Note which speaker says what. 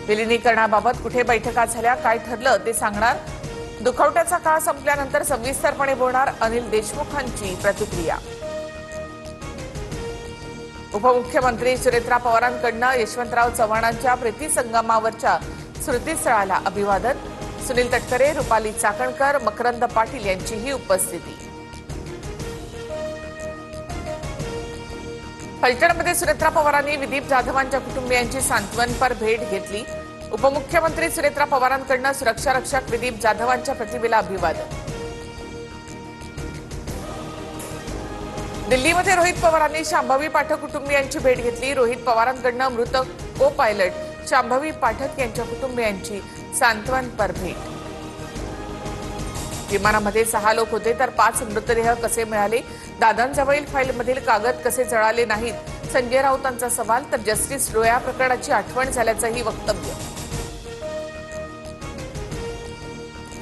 Speaker 1: विलिनीकरणाबाबत कुठे बैठका झाल्या, काय ठरलं ते सांगणार. दुखवट्याचा काळ संपल्यानंतर सविस्तरपणे बोलणार. अनिल देशमुखांची प्रतिक्रिया. उपमुख्यमंत्री सुनेत्रा पवारांकडून यशवंतराव चव्हाणांच्या प्रीतिसंगमावरच्या स्मृतीस्थळाला अभिवादन. सुनील तटकरे, रुपाली चाकणकर, मकरंद पाटील यांचीही उपस्थिती. फलटणमध्ये सुनेत्रा पवारांनी विदीप जाधवांच्या कुटुंबियांची सांत्वनपर भेट घेतली. उपमुख्यमंत्री सुनेत्रा पवारांकडून सुरक्षा रक्षक विदीप जाधवांच्या प्रतिमेला अभिवादन. दिल्लीमध्ये रोहित पवारांनी शांभवी पाठक कुटुंबियांची भेट घेतली. रोहित पवारांकडून मृत को पायलट शांभवी पाठक यांच्या कुटुंबियांची सांत्वनपर भेट. विमानामध्ये 6 लोक होते तर 5 मृतदेह कसे मिळाले? दादांजवळील फाईलमधील कागद कसे जळाले नाहीत? संजय राऊतांचा सवाल. तर जस्टिस लोया प्रकरणाची आठवण झाल्याचंही वक्तव्य.